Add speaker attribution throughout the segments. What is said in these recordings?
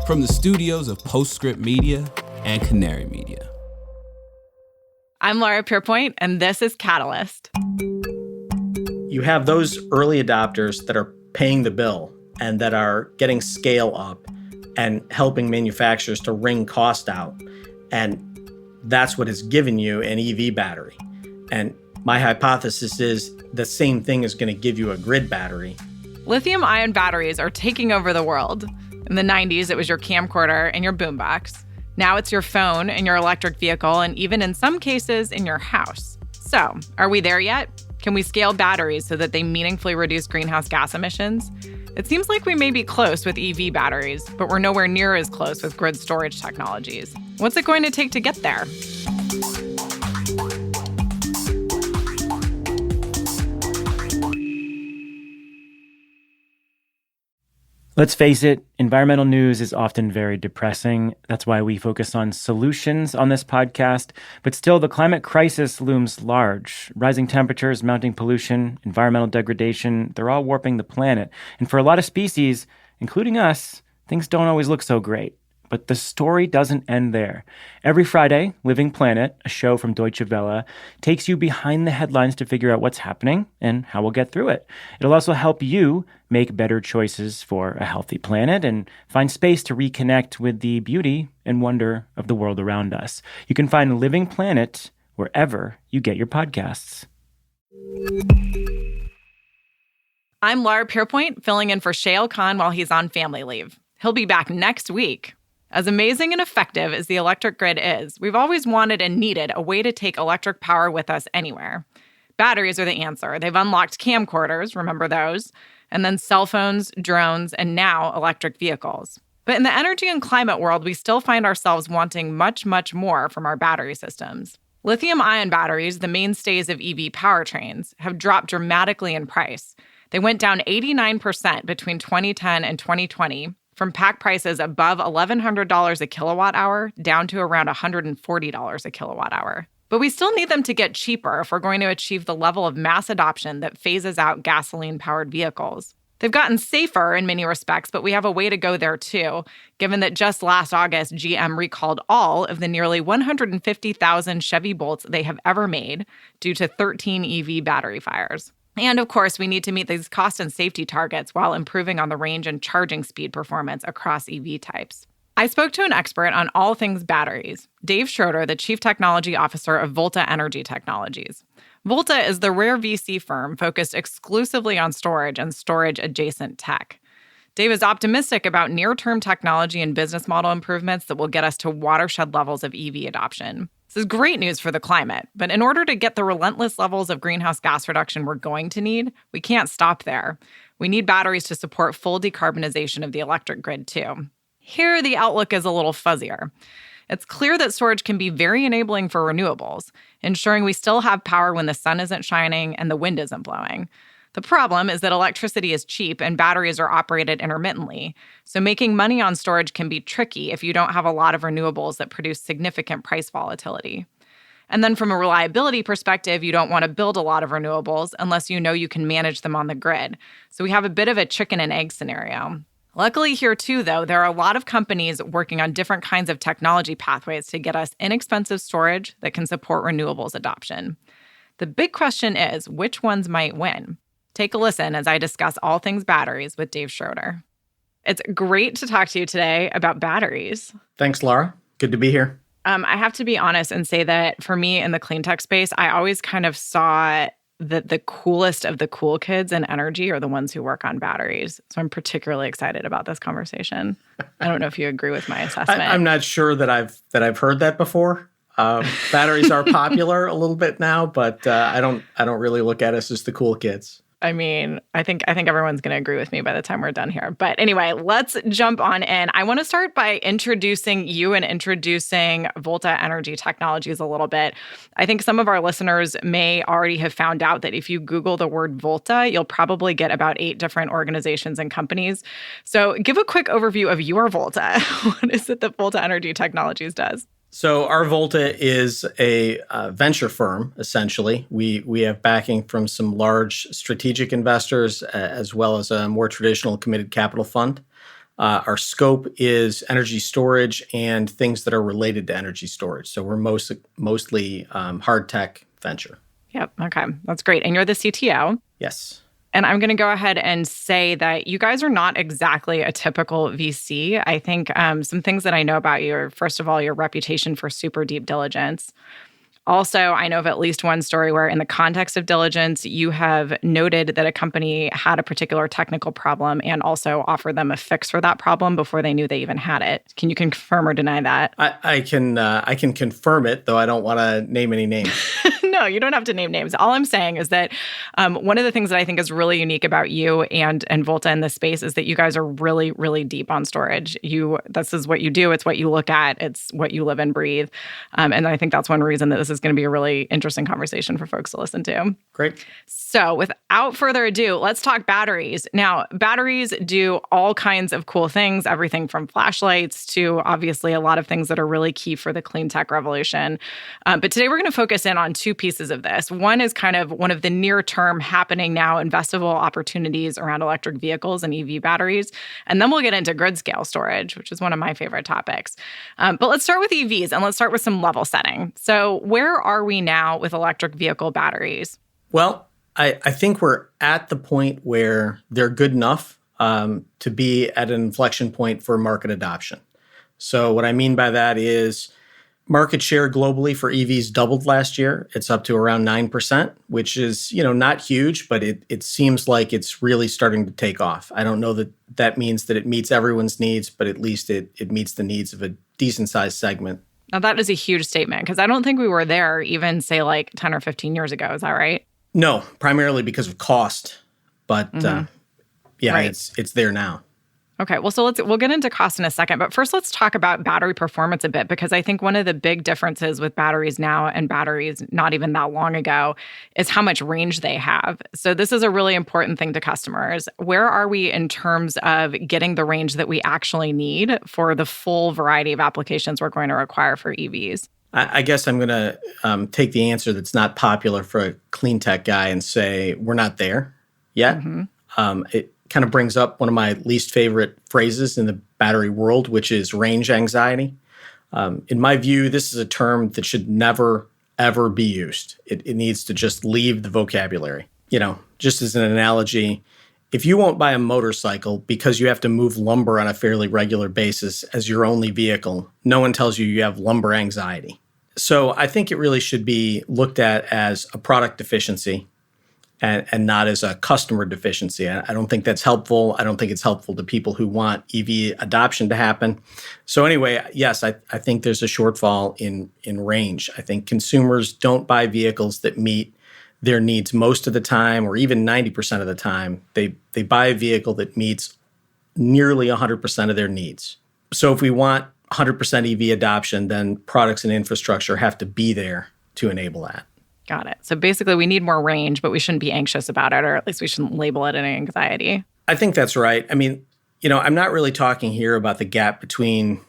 Speaker 1: From the studios of Postscript Media and Canary Media.
Speaker 2: I'm Laura Pierpoint, and this is Catalyst.
Speaker 3: You have those early adopters that are paying the bill and that are getting scale up and helping manufacturers to wring cost out. And that's what has given you an EV battery. And my hypothesis is the same thing is going to give you a grid battery.
Speaker 2: Lithium-ion batteries are taking over the world. In the 90s, it was your camcorder and your boombox. Now it's your phone and your electric vehicle, and even in some cases, in your house. So, are we there yet? Can we scale batteries so that they meaningfully reduce greenhouse gas emissions? It seems like we may be close with EV batteries, but we're nowhere near as close with grid storage technologies. What's it going to take to get there?
Speaker 4: Let's face it, environmental news is often very depressing. That's why we focus on solutions on this podcast. But still, the climate crisis looms large. Rising temperatures, mounting pollution, environmental degradation, they're all warping the planet. And for a lot of species, including us, things don't always look so great. But the story doesn't end there. Every Friday, Living Planet, a show from Deutsche Welle, takes you behind the headlines to figure out what's happening and how we'll get through it. It'll also help you make better choices for a healthy planet and find space to reconnect with the beauty and wonder of the world around us. You can find Living Planet wherever you get your podcasts.
Speaker 2: I'm Laura Pierpoint, filling in for Shayle Khan while he's on family leave. He'll be back next week. As amazing and effective as the electric grid is, we've always wanted and needed a way to take electric power with us anywhere. Batteries are the answer. They've unlocked camcorders, remember those? And then cell phones, drones, and now electric vehicles. But in the energy and climate world, we still find ourselves wanting much, much more from our battery systems. Lithium-ion batteries, the mainstays of EV powertrains, have dropped dramatically in price. They went down 89% between 2010 and 2020, from pack prices above $1,100 a kilowatt hour down to around $140 a kilowatt hour. But we still need them to get cheaper if we're going to achieve the level of mass adoption that phases out gasoline-powered vehicles. They've gotten safer in many respects, but we have a way to go there too, given that just last August, GM recalled all of the nearly 150,000 Chevy Bolts they have ever made due to 13 EV battery fires. And of course, we need to meet these cost and safety targets while improving on the range and charging speed performance across EV types. I spoke to an expert on all things batteries, Dave Schroeder, the Chief Technology Officer of Volta Energy Technologies. Volta is the rare VC firm focused exclusively on storage and storage-adjacent tech. Dave is optimistic about near-term technology and business model improvements that will get us to watershed levels of EV adoption. This is great news for the climate, but in order to get the relentless levels of greenhouse gas reduction we're going to need, we can't stop there. We need batteries to support full decarbonization of the electric grid, too. Here, the outlook is a little fuzzier. It's clear that storage can be very enabling for renewables, ensuring we still have power when the sun isn't shining and the wind isn't blowing. The problem is that electricity is cheap and batteries are operated intermittently, so making money on storage can be tricky if you don't have a lot of renewables that produce significant price volatility. And then from a reliability perspective, you don't want to build a lot of renewables unless you know you can manage them on the grid. So we have a bit of a chicken and egg scenario. Luckily here too, though, there are a lot of companies working on different kinds of technology pathways to get us inexpensive storage that can support renewables adoption. The big question is, which ones might win? Take a listen as I discuss all things batteries with Dave Schroeder. It's great to talk to you today about batteries.
Speaker 3: Thanks, Laura. Good to be here.
Speaker 2: I have to be honest and say that for me in the clean tech space, I always kind of saw that the coolest of the cool kids in energy are the ones who work on batteries. So I'm particularly excited about this conversation. I don't know if you agree with my assessment.
Speaker 3: I'm not sure that I've heard that before. Batteries are popular a little bit now, but I don't really look at us as the cool kids.
Speaker 2: I mean, I think everyone's going to agree with me by the time we're done here. But anyway, let's jump on in. I want to start by introducing you and introducing Volta Energy Technologies a little bit. I think some of our listeners may already have found out that if you Google the word Volta, you'll probably get about 8 different organizations and companies. So give a quick overview of your Volta. What is it that Volta Energy Technologies does?
Speaker 3: So our Volta is a venture firm, essentially. We have backing from some large strategic investors as well as a more traditional committed capital fund. Our scope is energy storage and things that are related to energy storage. So we're mostly hard tech venture.
Speaker 2: Yep. Okay. That's great. And you're the CTO.
Speaker 3: Yes.
Speaker 2: And I'm going to go ahead and say that you guys are not exactly a typical VC. I think some things that I know about you are, first of all, your reputation for super deep diligence. Also, I know of at least one story where in the context of diligence, you have noted that a company had a particular technical problem and also offered them a fix for that problem before they knew they even had it. Can you confirm or deny that?
Speaker 3: I can confirm it, though I don't want to name any names.
Speaker 2: No, you don't have to name names. All I'm saying is that one of the things that I think is really unique about you and Volta in this space is that you guys are really, really deep on storage. This is what you do. It's what you look at. It's what you live and breathe. And I think that's one reason that this is going to be a really interesting conversation for folks to listen to.
Speaker 3: Great.
Speaker 2: So without further ado, let's talk batteries. Now, batteries do all kinds of cool things, everything from flashlights to obviously a lot of things that are really key for the clean tech revolution. But today we're going to focus in on two pieces of this. One is kind of one of the near-term happening now investable opportunities around electric vehicles and EV batteries. And then we'll get into grid scale storage, which is one of my favorite topics. But let's start with EVs and let's start with some level setting. So where are we now with electric vehicle batteries?
Speaker 3: Well, I think we're at the point where they're good enough to be at an inflection point for market adoption. So what I mean by that is market share globally for EVs doubled last year. It's up to around 9%, which is, not huge, but it seems like it's really starting to take off. I don't know that means that it meets everyone's needs, but at least it meets the needs of a decent sized segment.
Speaker 2: Now, that is a huge statement because I don't think we were there even, say, like 10 or 15 years ago. Is that right?
Speaker 3: No, primarily because of cost. But
Speaker 2: Right.
Speaker 3: it's there now.
Speaker 2: Okay, well, so we'll get into cost in a second, but first let's talk about battery performance a bit because I think one of the big differences with batteries now and batteries not even that long ago is how much range they have. So this is a really important thing to customers. Where are we in terms of getting the range that we actually need for the full variety of applications we're going to require for EVs?
Speaker 3: I guess I'm going to take the answer that's not popular for a clean tech guy and say we're not there yet. Mm-hmm. It kind of brings up one of my least favorite phrases in the battery world, which is range anxiety. In my view, this is a term that should never, ever be used. It needs to just leave the vocabulary. Just as an analogy, if you won't buy a motorcycle because you have to move lumber on a fairly regular basis as your only vehicle, no one tells you you have lumber anxiety. So I think it really should be looked at as a product deficiency and not as a customer deficiency. I don't think that's helpful. I don't think it's helpful to people who want EV adoption to happen. So anyway, yes, I think there's a shortfall in range. I think consumers don't buy vehicles that meet their needs most of the time, or even 90% of the time. They buy a vehicle that meets nearly 100% of their needs. So if we want 100% EV adoption, then products and infrastructure have to be there to enable that.
Speaker 2: Got it. So basically we need more range, but we shouldn't be anxious about it, or at least we shouldn't label it an anxiety.
Speaker 3: I think that's right. I mean, I'm not really talking here about the gap between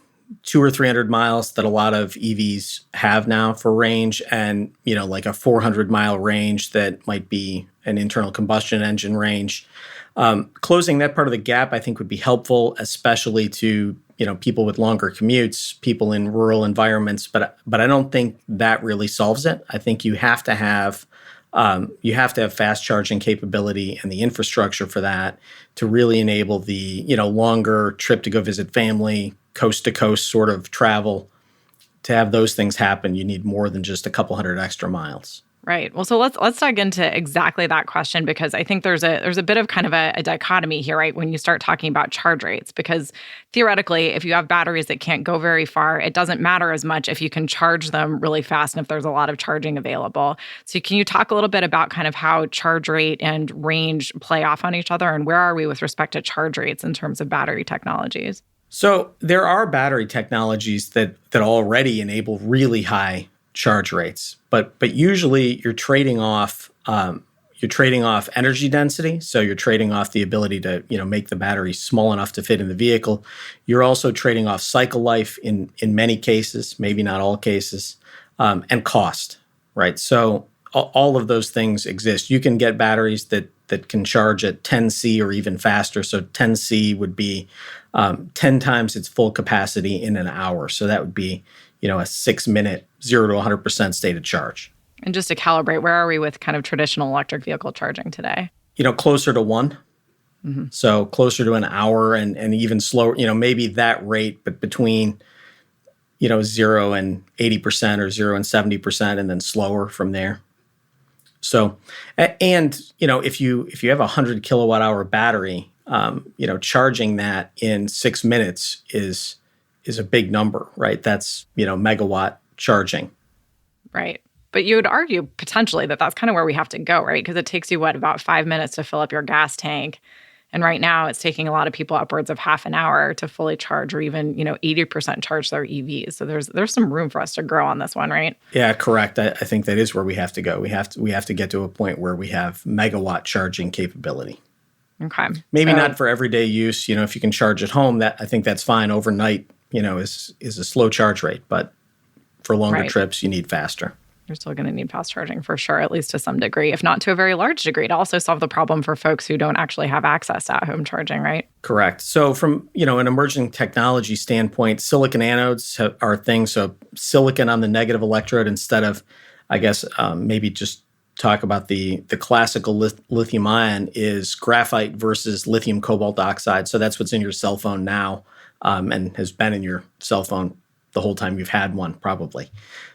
Speaker 3: 200 or 300 miles that a lot of EVs have now for range and, like a 400-mile range that might be an internal combustion engine range. Closing that part of the gap, I think, would be helpful, especially to, people with longer commutes, people in rural environments. But I don't think that really solves it. I think you have to have fast charging capability and the infrastructure for that to really enable the, longer trip to go visit family, coast to coast sort of travel. To have those things happen, you need more than just a couple hundred extra miles.
Speaker 2: Right. Well, so let's dive into exactly that question, because I think there's a bit of kind of a dichotomy here, right? When you start talking about charge rates, because theoretically, if you have batteries that can't go very far, it doesn't matter as much if you can charge them really fast and if there's a lot of charging available. So can you talk a little bit about kind of how charge rate and range play off on each other, and where are we with respect to charge rates in terms of battery technologies?
Speaker 3: So there are battery technologies that already enable really high charge rates, but usually you're trading off energy density. So you're trading off the ability to make the battery small enough to fit in the vehicle. You're also trading off cycle life in many cases, maybe not all cases, and cost. Right. So all of those things exist. You can get batteries that that can charge at 10C or even faster. So 10C would be 10 times its full capacity in an hour. So that would be, a 6-minute 0 to 100% state of charge.
Speaker 2: And just to calibrate, where are we with kind of traditional electric vehicle charging today?
Speaker 3: Closer to 1. Mm-hmm. So closer to an hour and even slower, maybe that rate, but between, 0 and 80% or 0 and 70%, and then slower from there. So, and, if you have a 100 kilowatt hour battery, charging that in 6 minutes is a big number, right? That's, megawatt charging.
Speaker 2: Right. But you would argue potentially that that's kind of where we have to go, right? Because it takes you, about 5 minutes to fill up your gas tank. And right now it's taking a lot of people upwards of half an hour to fully charge or even, 80% charge their EVs. So there's some room for us to grow on this one, right?
Speaker 3: Yeah, correct. I think that is where we have to go. We have to get to a point where we have megawatt charging capability.
Speaker 2: Okay.
Speaker 3: Maybe not for everyday use. If you can charge at home, I think that's fine. Overnight, is a slow charge rate. But for longer trips, you need faster.
Speaker 2: You're still going to need fast charging for sure, at least to some degree, if not to a very large degree, to also solve the problem for folks who don't actually have access to at-home charging, right?
Speaker 3: Correct. So from, an emerging technology standpoint, silicon anodes are a thing. So silicon on the negative electrode instead of, I guess, maybe just talk about the classical lithium ion is graphite versus lithium cobalt oxide. So that's what's in your cell phone now and has been in your cell phone the whole time you've had one, probably.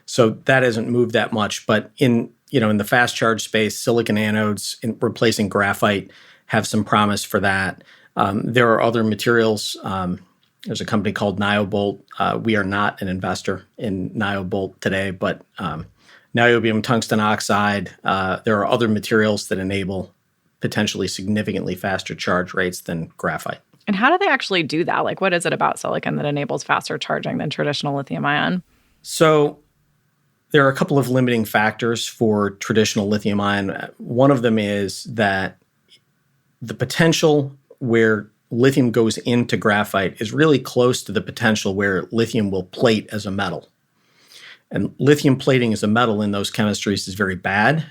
Speaker 3: So that hasn't moved that much. But in the fast charge space, silicon anodes replacing graphite have some promise for that. There are other materials. There's a company called Niobolt. We are not an investor in Niobolt today, but niobium tungsten oxide. There are other materials that enable potentially significantly faster charge rates than graphite.
Speaker 2: And how do they actually do that? Like, what is it about silicon that enables faster charging than traditional lithium ion?
Speaker 3: So there are a couple of limiting factors for traditional lithium ion. One of them is that the potential where lithium goes into graphite is really close to the potential where lithium will plate as a metal. And lithium plating as a metal in those chemistries is very bad.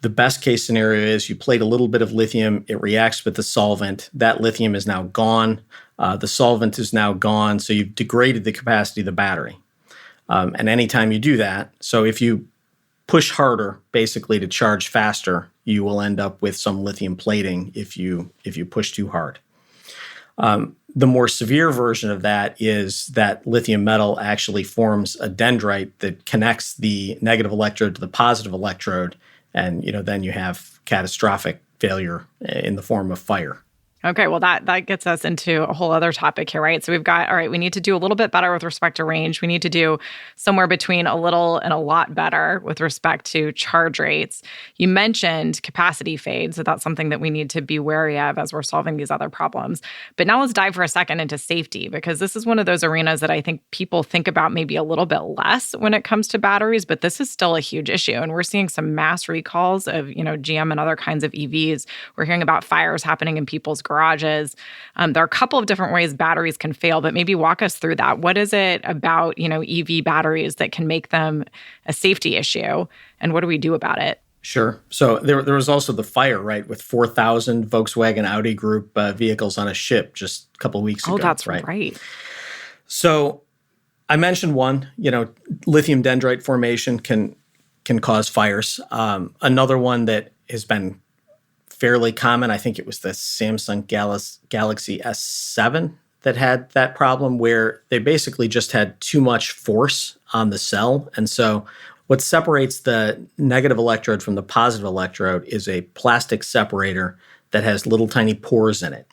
Speaker 3: The best case scenario is you plate a little bit of lithium, it reacts with the solvent, that lithium is now gone, the solvent is now gone, so you've degraded the capacity of the battery. And anytime you do that, so if you push harder, basically to charge faster, you will end up with some lithium plating if you push too hard. The more severe version of that is that lithium metal actually forms a dendrite that connects the negative electrode to the positive electrode, and then you have catastrophic failure in the form of fire.
Speaker 2: Okay, well, that gets us into a whole other topic here, right? So we've got, all right, we need to do a little bit better with respect to range. We need to do somewhere between a little and a lot better with respect to charge rates. You mentioned capacity fade, so that's something that we need to be wary of as we're solving these other problems. But now let's dive for a second into safety, because this is one of those arenas that I think people think about maybe a little bit less when it comes to batteries, but this is still a huge issue. And we're seeing some mass recalls of, GM and other kinds of EVs. We're hearing about fires happening in people's garages. There are a couple of different ways batteries can fail, but maybe walk us through that. What is it about, EV batteries that can make them a safety issue? And what do we do about it?
Speaker 3: Sure. So there was also the fire, right, with 4,000 Volkswagen Audi Group vehicles on a ship just a couple of weeks ago.
Speaker 2: Oh, that's right.
Speaker 3: So I mentioned one, lithium dendrite formation can cause fires. Another one that has been fairly common, I think it was the Samsung Galaxy S7 that had that problem, where they basically just had too much force on the cell. And so what separates the negative electrode from the positive electrode is a plastic separator that has little tiny pores in it.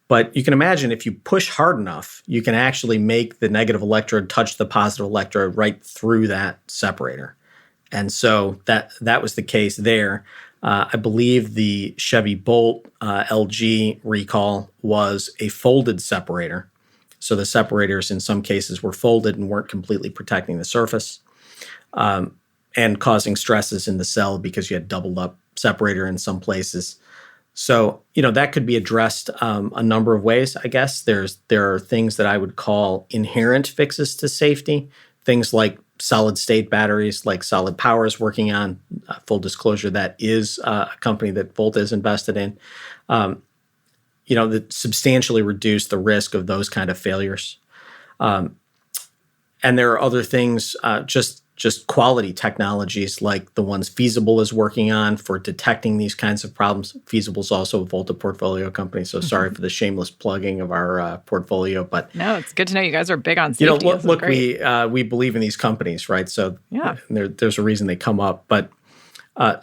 Speaker 3: But you can imagine if you push hard enough, you can actually make the negative electrode touch the positive electrode right through that separator. And so that was the case there. I believe the Chevy Bolt LG recall was a folded separator. So the separators in some cases were folded and weren't completely protecting the surface and causing stresses in the cell because you had doubled up separator in some places. So, that could be addressed a number of ways, I guess. There are things that I would call inherent fixes to safety, things like solid state batteries like Solid Power is working on. Full disclosure, that is a company that Volta is invested in. That substantially reduce the risk of those kind of failures. And there are other things, just quality technologies like the ones Feasible is working on for detecting these kinds of problems. Feasible is also a Volta portfolio company, so sorry for the shameless plugging of our portfolio. But
Speaker 2: no, it's good to know you guys are big on safety.
Speaker 3: Look, we believe in these companies, right? So
Speaker 2: yeah,
Speaker 3: there's a reason they come up. But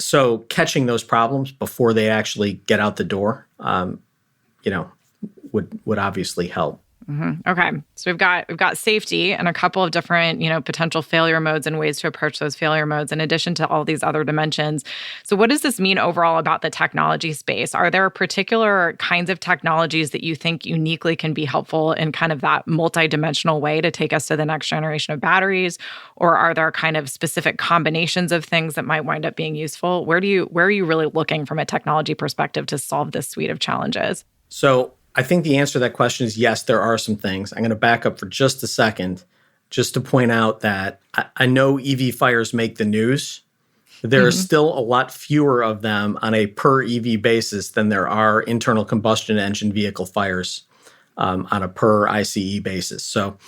Speaker 3: so catching those problems before they actually get out the door, would obviously help.
Speaker 2: Mm-hmm. Okay, so we've got safety and a couple of different, potential failure modes and ways to approach those failure modes in addition to all these other dimensions. So what does this mean overall about the technology space? Are there particular kinds of technologies that you think uniquely can be helpful in kind of that multidimensional way to take us to the next generation of batteries? Or are there kind of specific combinations of things that might wind up being useful? Where are you really looking from a technology perspective to solve this suite of challenges?
Speaker 3: So I think the answer to that question is yes, there are some things. I'm going to back up for just a second just to point out that I know EV fires make the news. There are still a lot fewer of them on a per EV basis than there are internal combustion engine vehicle fires on a per ICE basis. So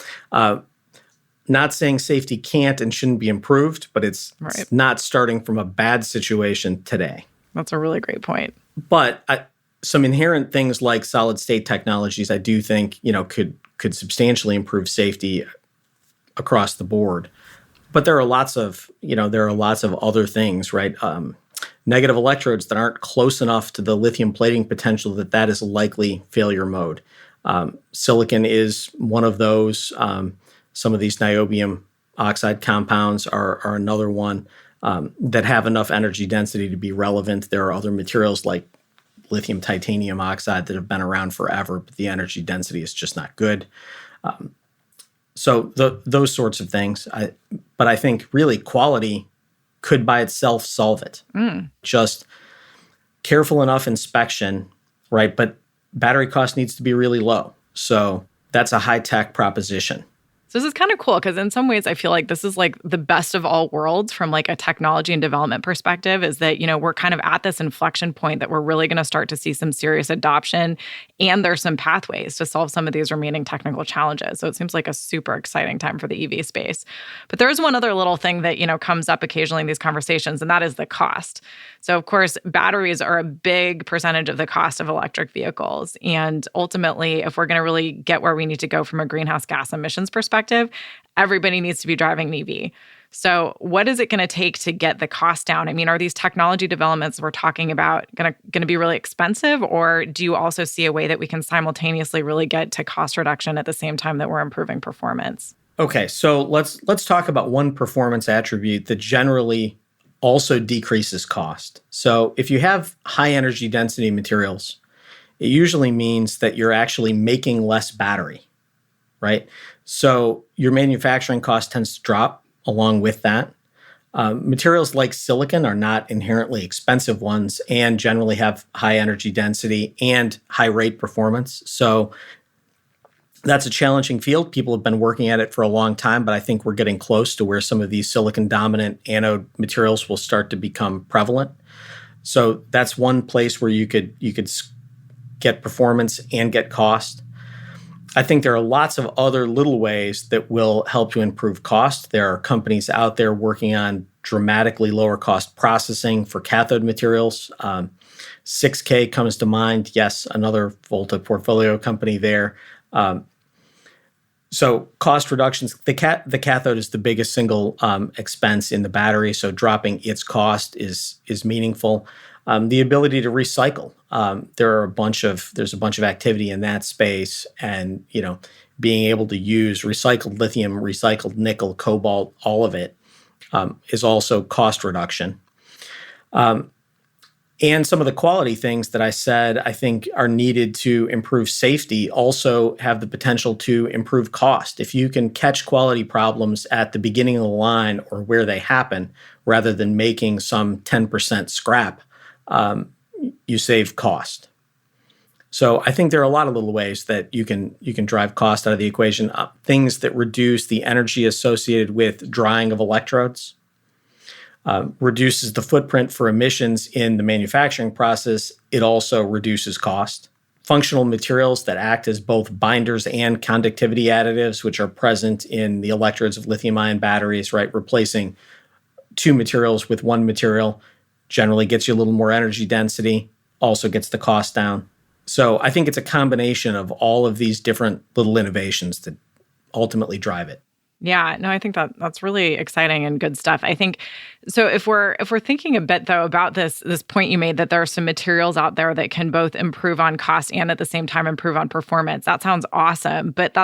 Speaker 3: not saying safety can't and shouldn't be improved, but it's not starting from a bad situation today.
Speaker 2: That's a really great point.
Speaker 3: But some inherent things like solid state technologies, I do think, could substantially improve safety across the board. But there are lots of other things, right? Negative electrodes that aren't close enough to the lithium plating potential that is a likely failure mode. Silicon is one of those. Some of these niobium oxide compounds are another one that have enough energy density to be relevant. There are other materials like lithium titanium oxide that have been around forever, but the energy density is just not good. So those sorts of things. But I think really quality could by itself solve it. Just careful enough inspection, right? But battery cost needs to be really low. So that's a high-tech proposition.
Speaker 2: So this is kind of cool because in some ways I feel like this is like the best of all worlds from like a technology and development perspective is that, we're kind of at this inflection point that we're really going to start to see some serious adoption and there's some pathways to solve some of these remaining technical challenges. So it seems like a super exciting time for the EV space. But there's one other little thing that, comes up occasionally in these conversations, and that is the cost. So of course, batteries are a big percentage of the cost of electric vehicles. And ultimately, if we're going to really get where we need to go from a greenhouse gas emissions perspective, everybody needs to be driving an EV. So what is it going to take to get the cost down? I mean, are these technology developments we're talking about going to be really expensive? Or do you also see a way that we can simultaneously really get to cost reduction at the same time that we're improving performance?
Speaker 3: Okay, so let's talk about one performance attribute that generally also decreases cost. So if you have high energy density materials, it usually means that you're actually making less battery, right? So your manufacturing cost tends to drop along with that. Materials like silicon are not inherently expensive ones and generally have high energy density and high rate performance. So that's a challenging field. People have been working at it for a long time, but I think we're getting close to where some of these silicon-dominant anode materials will start to become prevalent. So that's one place where you could get performance and get cost. I think there are lots of other little ways that will help to improve cost. There are companies out there working on dramatically lower cost processing for cathode materials. 6K comes to mind. Yes, another Volta portfolio company there. So cost reductions, the cathode is the biggest single expense in the battery. So dropping its cost is meaningful. The ability to recycle. There's a bunch of activity in that space, and being able to use recycled lithium, recycled nickel, cobalt, all of it is also cost reduction. And some of the quality things that I said I think are needed to improve safety also have the potential to improve cost. If you can catch quality problems at the beginning of the line or where they happen, rather than making some 10% scrap, you save cost. So I think there are a lot of little ways that you can drive cost out of the equation. Things that reduce the energy associated with drying of electrodes, reduces the footprint for emissions in the manufacturing process. It also reduces cost. Functional materials that act as both binders and conductivity additives, which are present in the electrodes of lithium-ion batteries, right? Replacing two materials with one material generally gets you a little more energy density, also gets the cost down. So I think it's a combination of all of these different little innovations that ultimately drive it.
Speaker 2: Yeah, no, I think that's really exciting and good stuff. I think so. If we're thinking a bit though about this point you made that there are some materials out there that can both improve on cost and at the same time improve on performance, that sounds awesome. But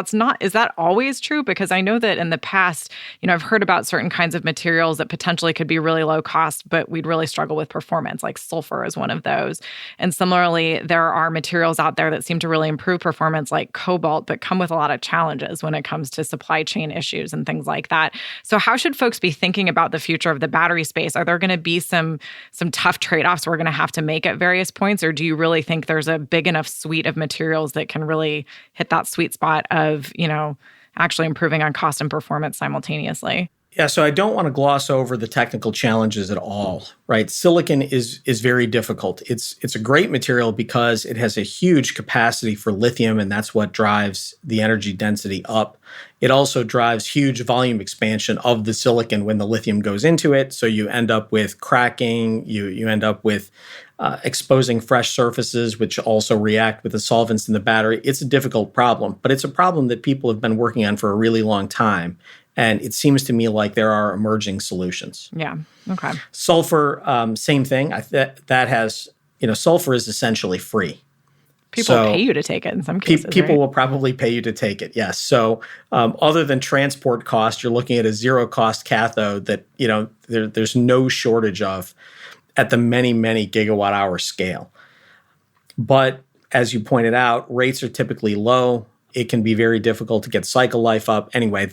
Speaker 2: is that always true? Because I know that in the past, I've heard about certain kinds of materials that potentially could be really low cost, but we'd really struggle with performance. Like sulfur is one of those. And similarly, there are materials out there that seem to really improve performance, like cobalt, but come with a lot of challenges when it comes to supply chain issues and things like that. So how should folks be thinking about the future of the battery space? Are there going to be some tough trade-offs we're going to have to make at various points? Or do you really think there's a big enough suite of materials that can really hit that sweet spot of, actually improving on cost and performance simultaneously?
Speaker 3: Yeah, so I don't want to gloss over the technical challenges at all, right? Silicon is very difficult. It's a great material because it has a huge capacity for lithium, and that's what drives the energy density up. It also drives huge volume expansion of the silicon when the lithium goes into it. So you end up with cracking, you end up with exposing fresh surfaces, which also react with the solvents in the battery. It's a difficult problem, but it's a problem that people have been working on for a really long time. And it seems to me like there are emerging solutions.
Speaker 2: Yeah. Okay.
Speaker 3: Sulfur, same thing. That has, sulfur is essentially free.
Speaker 2: People pay you to take it in some cases.
Speaker 3: People
Speaker 2: right?
Speaker 3: will probably pay you to take it. Yes. So other than transport cost, you're looking at a zero cost cathode that, there's no shortage of at the many, many gigawatt hour scale. But as you pointed out, rates are typically low. It can be very difficult to get cycle life up. Anyway,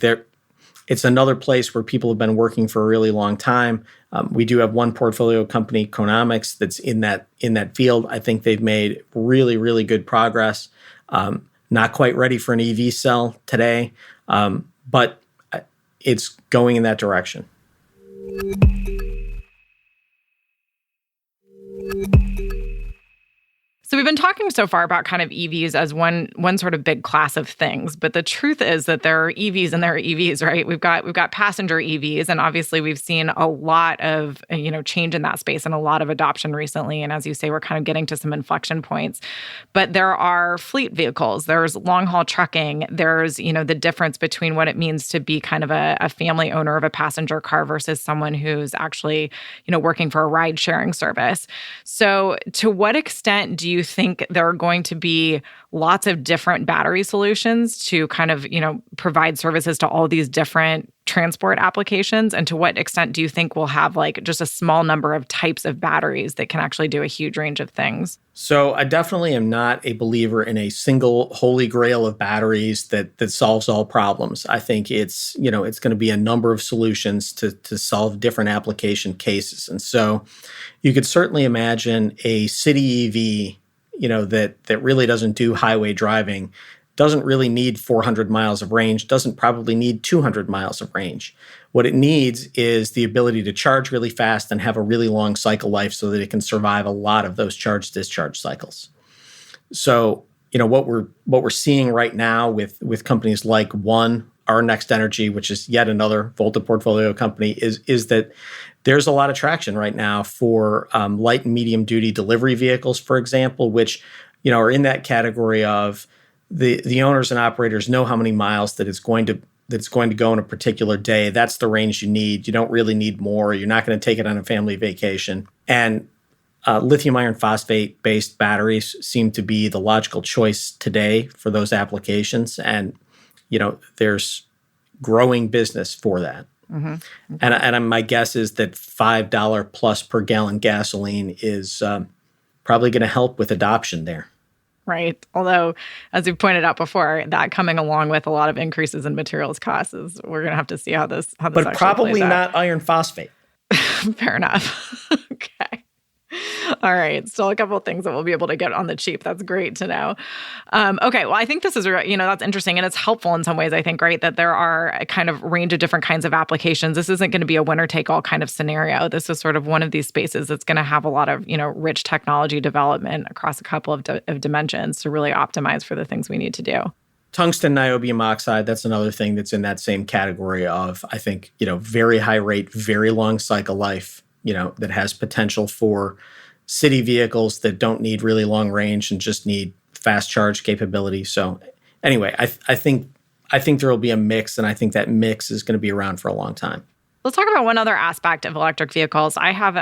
Speaker 3: it's another place where people have been working for a really long time. We do have one portfolio company, Conomics, that's in that field. I think they've made really, really good progress. Not quite ready for an EV cell today, but it's going in that direction.
Speaker 2: So we've been talking so far about kind of EVs as one sort of big class of things, but the truth is that there are EVs and there are EVs, right? We've got passenger EVs, and obviously we've seen a lot of change in that space and a lot of adoption recently. And as you say, we're kind of getting to some inflection points. But there are fleet vehicles, there's long haul trucking, there's the difference between what it means to be kind of a family owner of a passenger car versus someone who's actually working for a ride sharing service. So to what extent do you think there are going to be lots of different battery solutions to kind of, provide services to all these different transport applications? And to what extent do you think we'll have like just a small number of types of batteries that can actually do a huge range of things?
Speaker 3: So I definitely am not a believer in a single holy grail of batteries that solves all problems. I think it's going to be a number of solutions to solve different application cases. And so you could certainly imagine a city EV that really doesn't do highway driving, doesn't really need 400 miles of range, doesn't probably need 200 miles of range. What it needs is the ability to charge really fast and have a really long cycle life so that it can survive a lot of those charge-discharge cycles. So, what we're seeing right now with companies like our Next Energy, which is yet another Volta portfolio company, is that there's a lot of traction right now for light and medium duty delivery vehicles, for example, which are in that category of the owners and operators know how many miles that it's going to go in a particular day. That's the range you need. You don't really need more. You're not going to take it on a family vacation. And lithium iron phosphate based batteries seem to be the logical choice today for those applications. And there's growing business for that. Mm-hmm. Okay. And my guess is that $5 plus per gallon gasoline is probably going to help with adoption there.
Speaker 2: Right. Although, as we've pointed out before, that coming along with a lot of increases in materials costs is we're going to have to see how this
Speaker 3: but probably not iron phosphate.
Speaker 2: Fair enough. Okay. All right. Still a couple of things that we'll be able to get on the cheap. That's great to know. Okay. Well, I think this is, that's interesting. And it's helpful in some ways, I think, right, that there are a kind of range of different kinds of applications. This isn't going to be a winner-take-all kind of scenario. This is sort of one of these spaces that's going to have a lot of, rich technology development across a couple of dimensions to really optimize for the things we need to do.
Speaker 3: Tungsten niobium oxide, that's another thing that's in that same category of, I think, very high rate, very long cycle life, that has potential for city vehicles that don't need really long range and just need fast charge capability. So anyway, I think there will be a mix, and I think that mix is going to be around for a long time.
Speaker 2: Let's talk about one other aspect of electric vehicles. I have,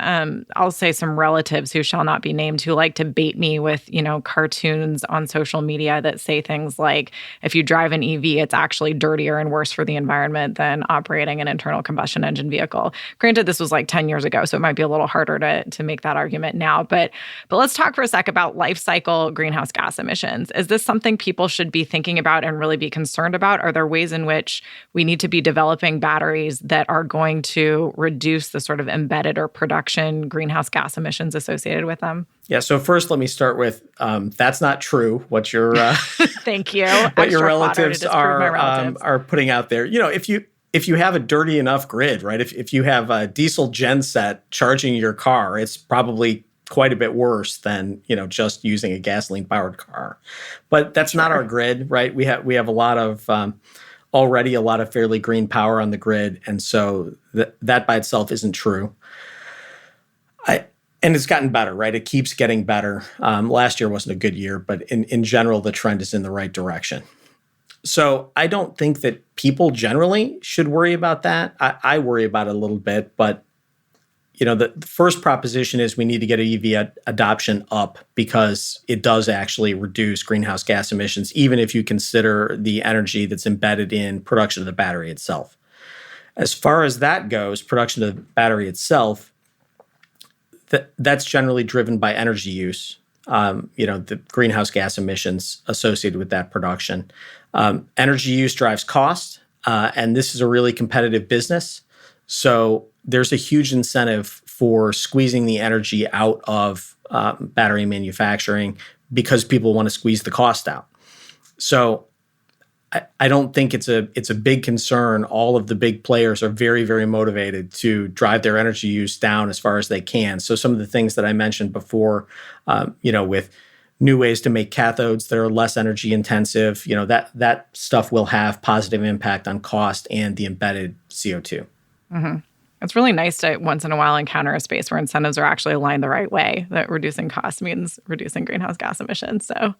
Speaker 2: I'll say, some relatives who shall not be named who like to bait me with, cartoons on social media that say things like, if you drive an EV, it's actually dirtier and worse for the environment than operating an internal combustion engine vehicle. Granted, this was like 10 years ago, so it might be a little harder to make that argument now. But let's talk for a sec about life cycle greenhouse gas emissions. Is this something people should be thinking about and really be concerned about? Are there ways in which we need to be developing batteries that are going to reduce the sort of embedded or production greenhouse gas emissions associated with them?
Speaker 3: Yeah. So first, let me start with that's not true. What your
Speaker 2: thank you.
Speaker 3: What your relatives are putting out there. If you have a dirty enough grid, right? If you have a diesel genset charging your car, it's probably quite a bit worse than just using a gasoline powered car. But that's not our grid, right? We have a lot of already a lot of fairly green power on the grid. And so that by itself isn't true. And it's gotten better, right? It keeps getting better. Last year wasn't a good year, but in general, the trend is in the right direction. So I don't think that people generally should worry about that. I worry about it a little bit, but the first proposition is we need to get EV adoption up because it does actually reduce greenhouse gas emissions, even if you consider the energy that's embedded in production of the battery itself. As far as that goes, production of the battery itself, that's generally driven by energy use, the greenhouse gas emissions associated with that production. Energy use drives cost, and this is a really competitive business. So there's a huge incentive for squeezing the energy out of battery manufacturing because people want to squeeze the cost out. So I don't think it's a big concern. All of the big players are very, very motivated to drive their energy use down as far as they can. So some of the things that I mentioned before, with new ways to make cathodes that are less energy intensive, that stuff will have positive impact on cost and the embedded CO2.
Speaker 2: Mm-hmm. It's really nice to once in a while encounter a space where incentives are actually aligned the right way, that reducing cost means reducing greenhouse gas emissions. So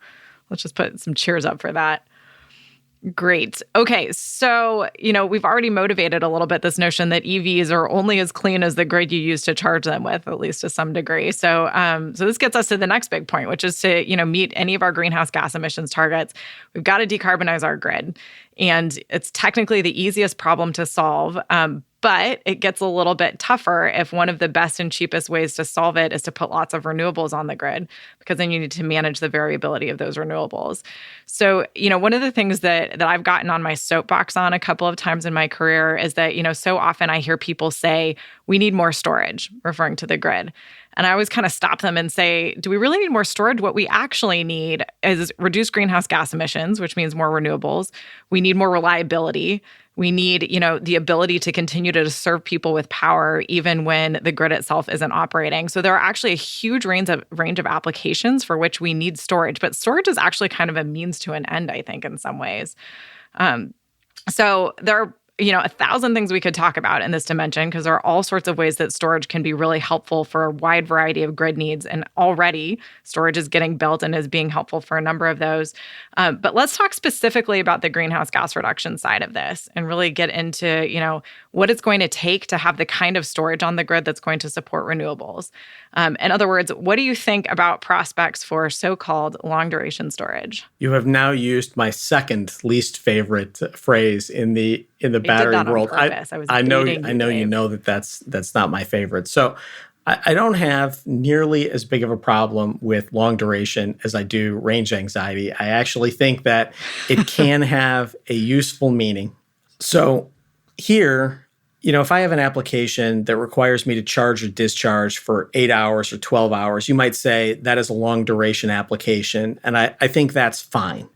Speaker 2: let's just put some cheers up for that. Great. Okay. So, we've already motivated a little bit this notion that EVs are only as clean as the grid you use to charge them with, at least to some degree. So, so this gets us to the next big point, which is to, meet any of our greenhouse gas emissions targets. We've got to decarbonize our grid. And it's technically the easiest problem to solve. But it gets a little bit tougher if one of the best and cheapest ways to solve it is to put lots of renewables on the grid, because then you need to manage the variability of those renewables. So, one of the things that I've gotten on my soapbox on a couple of times in my career is that, so often I hear people say, we need more storage, referring to the grid. And I always kind of stop them and say, do we really need more storage? What we actually need is reduced greenhouse gas emissions, which means more renewables. We need more reliability. We need, the ability to continue to serve people with power even when the grid itself isn't operating. So there are actually a huge range of applications for which we need storage. But storage is actually kind of a means to an end, I think, in some ways. So there are 1,000 things we could talk about in this dimension, because there are all sorts of ways that storage can be really helpful for a wide variety of grid needs. And already storage is getting built and is being helpful for a number of those. But let's talk specifically about the greenhouse gas reduction side of this and really get into, what it's going to take to have the kind of storage on the grid that's going to support renewables. In other words, what do you think about prospects for so-called long-duration storage?
Speaker 3: You have now used my second least favorite phrase in the battery world. I know that's not my favorite. So I don't have nearly as big of a problem with long duration as I do range anxiety. I actually think that it can have a useful meaning. So here, if I have an application that requires me to charge or discharge for 8 hours or 12 hours, you might say that is a long duration application. And I think that's fine.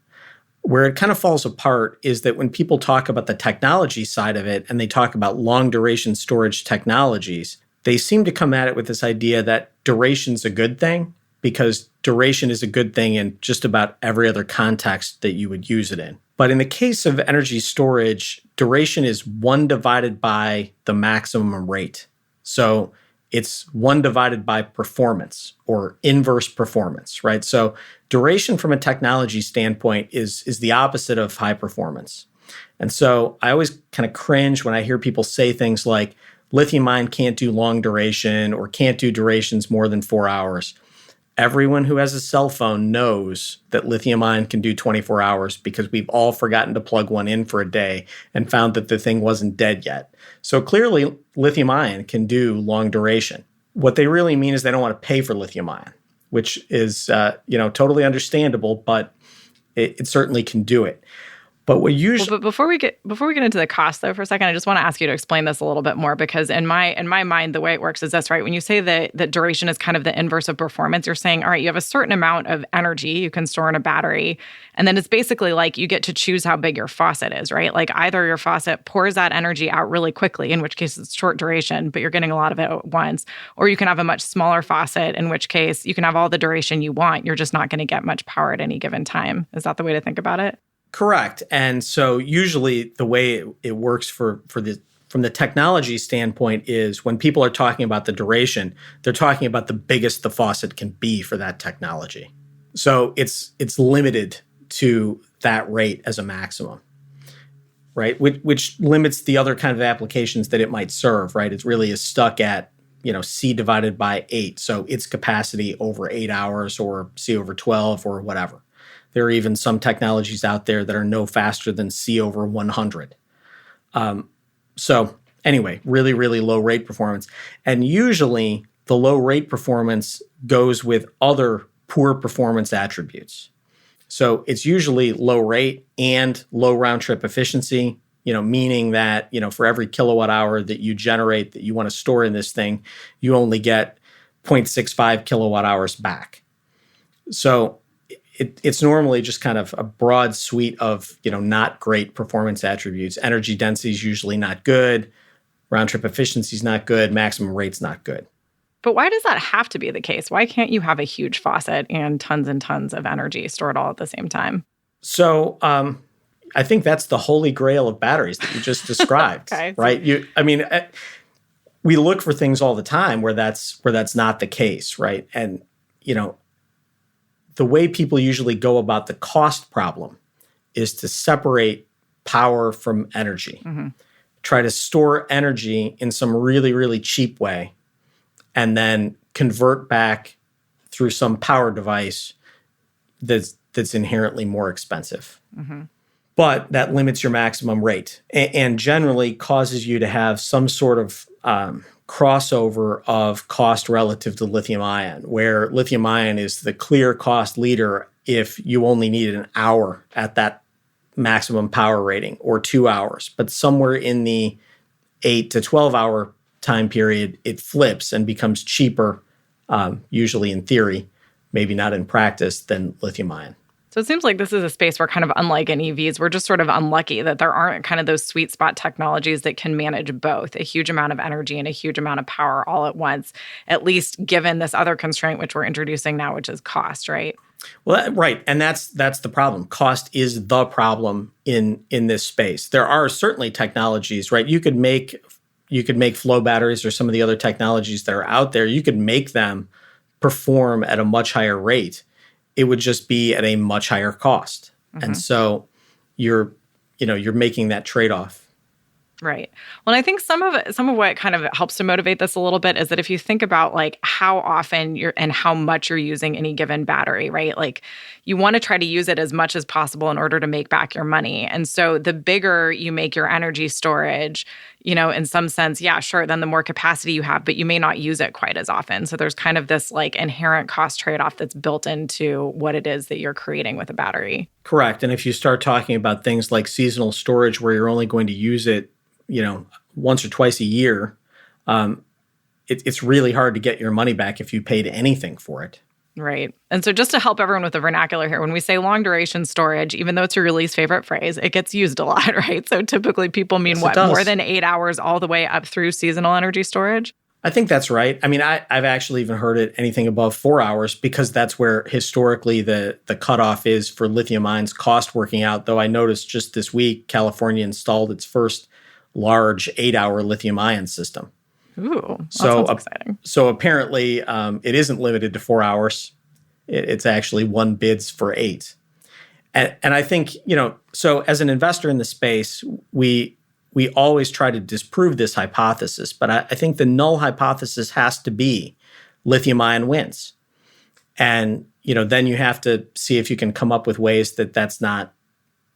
Speaker 3: Where it kind of falls apart is that when people talk about the technology side of it and they talk about long duration storage technologies, they seem to come at it with this idea that duration's a good thing because duration is a good thing in just about every other context that you would use it in. But in the case of energy storage, duration is 1 divided by the maximum rate. So it's 1 divided by performance or inverse performance, right? So duration from a technology standpoint is the opposite of high performance. And so I always kind of cringe when I hear people say things like lithium ion can't do long duration or can't do durations more than 4 hours. Everyone who has a cell phone knows that lithium ion can do 24 hours because we've all forgotten to plug one in for a day and found that the thing wasn't dead yet. So clearly, lithium ion can do long duration. What they really mean is they don't want to pay for lithium ion, which is totally understandable, but it certainly can do it. But what usually,
Speaker 2: but before we get into the cost though, for a second, I just want to ask you to explain this a little bit more because in my mind, the way it works is this, right? When you say that duration is kind of the inverse of performance, you're saying, all right, you have a certain amount of energy you can store in a battery, and then it's basically like you get to choose how big your faucet is, right? Like either your faucet pours that energy out really quickly, in which case it's short duration, but you're getting a lot of it at once, or you can have a much smaller faucet, in which case you can have all the duration you want. You're just not going to get much power at any given time. Is that the way to think about it?
Speaker 3: Correct. And so usually the way it works from the technology standpoint is when people are talking about the duration, they're talking about the biggest the faucet can be for that technology. So it's limited to that rate as a maximum, right? Which limits the other kind of applications that it might serve, right? It really is stuck at, C divided by 8. So its capacity over 8 hours or C over 12 or whatever. There are even some technologies out there that are no faster than C over 100. So anyway, really, really low rate performance. And usually the low rate performance goes with other poor performance attributes. So it's usually low rate and low round trip efficiency, meaning that, for every kilowatt hour that you generate that you want to store in this thing, you only get 0.65 kilowatt hours back. So it's normally just kind of a broad suite of, not great performance attributes. Energy density is usually not good. Round trip efficiency is not good. Maximum rate's not good.
Speaker 2: But why does that have to be the case? Why can't you have a huge faucet and tons of energy stored all at the same time?
Speaker 3: So I think that's the holy grail of batteries that you just described,
Speaker 2: Okay.
Speaker 3: Right? We look for things all the time where that's not the case, right? And, the way people usually go about the cost problem is to separate power from energy. Mm-hmm. Try to store energy in some really, really cheap way, and then convert back through some power device that's inherently more expensive. Mm-hmm. But that limits your maximum rate and generally causes you to have some sort of crossover of cost relative to lithium ion, where lithium ion is the clear cost leader if you only need an hour at that maximum power rating or 2 hours. But somewhere in the 8 to 12 hour time period, it flips and becomes cheaper, usually in theory, maybe not in practice, than lithium ion.
Speaker 2: So it seems like this is a space where kind of unlike in EVs, we're just sort of unlucky that there aren't kind of those sweet spot technologies that can manage both a huge amount of energy and a huge amount of power all at once, at least given this other constraint which we're introducing now, which is cost, right?
Speaker 3: Well, right. And that's the problem. Cost is the problem in this space. There are certainly technologies, right? You could make flow batteries or some of the other technologies that are out there. You could make them perform at a much higher rate. It would just be at a much higher cost. Mm-hmm. And so you're making that trade-off.
Speaker 2: Right. Well, I think some of what kind of helps to motivate this a little bit is that if you think about like how often and how much you're using any given battery, right? Like you want to try to use it as much as possible in order to make back your money. And so the bigger you make your energy storage, in some sense, yeah, sure, then the more capacity you have, but you may not use it quite as often. So there's kind of this like inherent cost trade-off that's built into what it is that you're creating with a battery.
Speaker 3: Correct. And if you start talking about things like seasonal storage where you're only going to use it, once or twice a year, it's really hard to get your money back if you paid anything for it.
Speaker 2: Right. And so just to help everyone with the vernacular here, when we say long duration storage, even though it's your least favorite phrase, it gets used a lot, right? So typically people mean
Speaker 3: Yes,
Speaker 2: what, more than 8 hours all the way up through seasonal energy storage?
Speaker 3: I think that's right. I mean, I've actually even heard it anything above 4 hours because that's where historically the cutoff is for lithium ions cost working out. Though I noticed just this week, California installed its first large 8-hour lithium ion system.
Speaker 2: Ooh, that sounds exciting.
Speaker 3: So apparently it isn't limited to 4 hours. It's actually one bids for 8. And I think, so as an investor in the space, we always try to disprove this hypothesis. But I think the null hypothesis has to be lithium ion wins. And, then you have to see if you can come up with ways that's not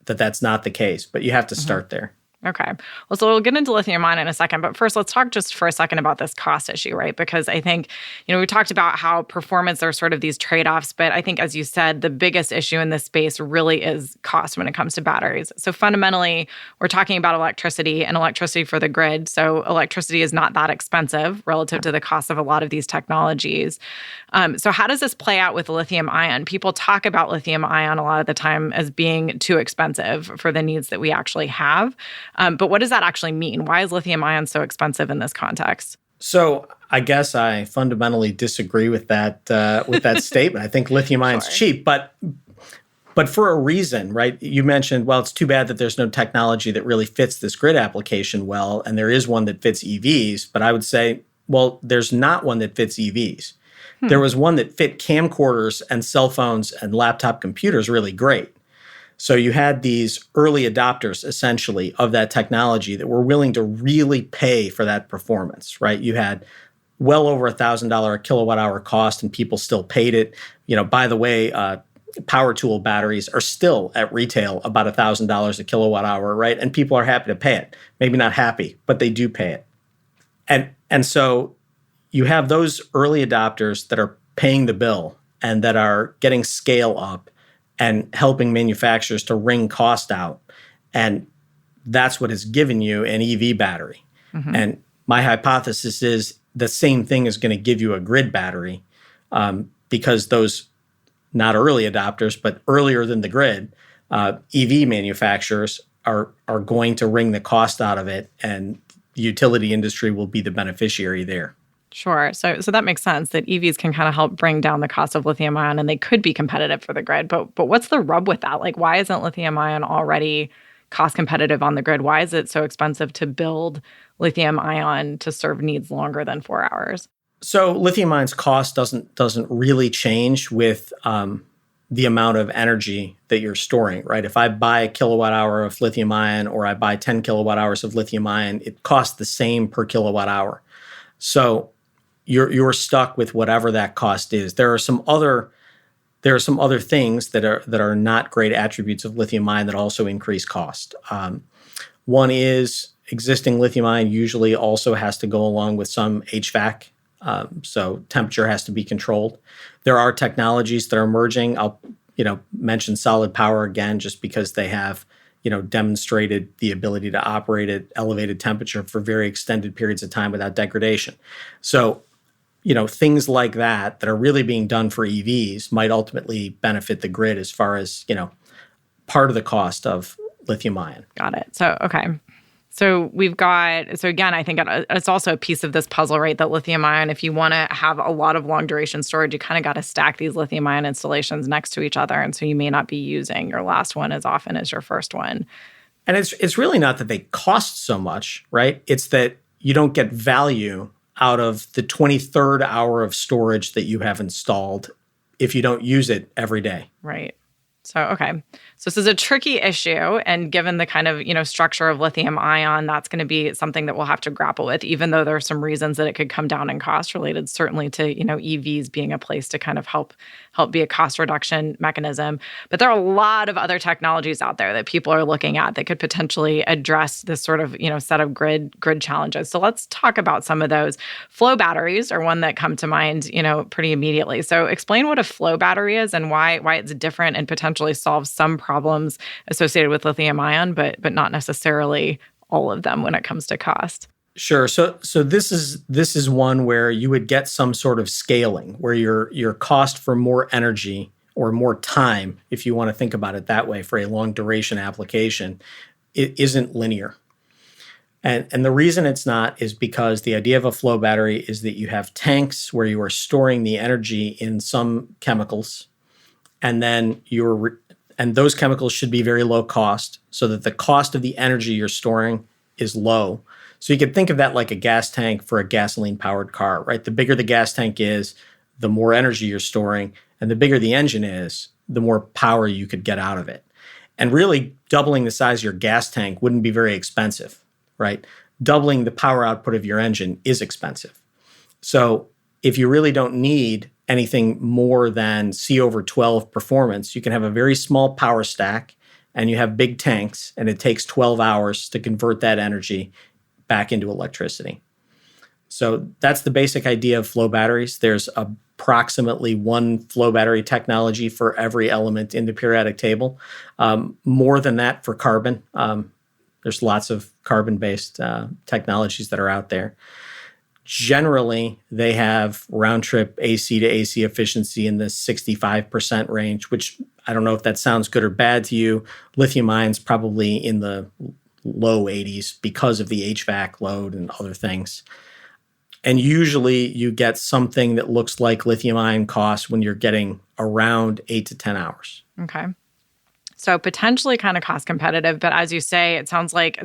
Speaker 3: the case. But you have to start there.
Speaker 2: Okay. Well, so we'll get into lithium ion in a second, but first let's talk just for a second about this cost issue, right? Because I think, we talked about how performance are sort of these trade-offs, but I think as you said, the biggest issue in this space really is cost when it comes to batteries. So fundamentally, we're talking about electricity and electricity for the grid. So electricity is not that expensive relative to the cost of a lot of these technologies. So how does this play out with lithium ion? People talk about lithium ion a lot of the time as being too expensive for the needs that we actually have. But what does that actually mean? Why is lithium ion so expensive in this context?
Speaker 3: So I guess I fundamentally disagree with that statement. I think lithium ion's cheap, but for a reason, right? You mentioned, well, it's too bad that there's no technology that really fits this grid application well, and there is one that fits EVs. But I would say, well, there's not one that fits EVs. There was one that fit camcorders and cell phones and laptop computers really great. So you had these early adopters, essentially, of that technology that were willing to really pay for that performance, right? You had well over $1,000 a kilowatt hour cost, and people still paid it. By the way, power tool batteries are still at retail about $1,000 a kilowatt hour, right? And people are happy to pay it. Maybe not happy, but they do pay it. And so you have those early adopters that are paying the bill and that are getting scale up and helping manufacturers to wring cost out. And that's what has given you an EV battery. Mm-hmm. And my hypothesis is the same thing is going to give you a grid battery because those, not early adopters, but earlier than the grid, EV manufacturers are going to wring the cost out of it, and the utility industry will be the beneficiary there.
Speaker 2: Sure. So that makes sense that EVs can kind of help bring down the cost of lithium ion, and they could be competitive for the grid. But what's the rub with that? Like, why isn't lithium ion already cost competitive on the grid? Why is it so expensive to build lithium ion to serve needs longer than 4 hours?
Speaker 3: So lithium ion's cost doesn't really change with the amount of energy that you're storing, right? If I buy a kilowatt hour of lithium ion or I buy 10 kilowatt hours of lithium ion, it costs the same per kilowatt hour. So you're stuck with whatever that cost is. There are some other things that are not great attributes of lithium ion that also increase cost. One is existing lithium ion usually also has to go along with some HVAC. So temperature has to be controlled. There are technologies that are emerging. I'll mention solid power again, just because they have demonstrated the ability to operate at elevated temperature for very extended periods of time without degradation. So things like that are really being done for EVs might ultimately benefit the grid as far as part of the cost of lithium ion.
Speaker 2: Got it. So okay. So again, I think it's also a piece of this puzzle, right? That lithium ion, if you want to have a lot of long duration storage, you kind of got to stack these lithium ion installations next to each other. And so you may not be using your last one as often as your first one.
Speaker 3: And it's really not that they cost so much, right? It's that you don't get value out of the 23rd hour of storage that you have installed if you don't use it every day.
Speaker 2: Right. So, okay. So this is a tricky issue. And given the kind of, structure of lithium ion, that's going to be something that we'll have to grapple with, even though there are some reasons that it could come down in cost related, certainly to, EVs being a place to kind of help be a cost reduction mechanism. But there are a lot of other technologies out there that people are looking at that could potentially address this sort of, set of grid challenges. So let's talk about some of those. Flow batteries are one that come to mind, pretty immediately. So explain what a flow battery is and why it's different and potentially solves some problems associated with lithium ion, but not necessarily all of them when it comes to cost?
Speaker 3: Sure. So this is one where you would get some sort of scaling, where your cost for more energy or more time, if you want to think about it that way, for a long duration application, it isn't linear. And the reason it's not is because the idea of a flow battery is that you have tanks where you are storing the energy in some chemicals, and then and those chemicals should be very low cost, so that the cost of the energy you're storing is low. So you could think of that like a gas tank for a gasoline-powered car, right? The bigger the gas tank is, the more energy you're storing, and the bigger the engine is, the more power you could get out of it. And really, doubling the size of your gas tank wouldn't be very expensive, right? Doubling the power output of your engine is expensive. So if you really don't need anything more than C/12 performance, you can have a very small power stack, and you have big tanks, and it takes 12 hours to convert that energy back into electricity. So that's the basic idea of flow batteries. There's approximately one flow battery technology for every element in the periodic table. More than that for carbon. There's lots of carbon-based technologies that are out there. Generally, they have round-trip AC to AC efficiency in the 65% range, which I don't know if that sounds good or bad to you. Lithium-ion's probably in the low 80s because of the HVAC load and other things. And usually you get something that looks like lithium-ion costs when you're getting around 8 to 10 hours.
Speaker 2: Okay. So potentially kind of cost competitive, but as you say, it sounds like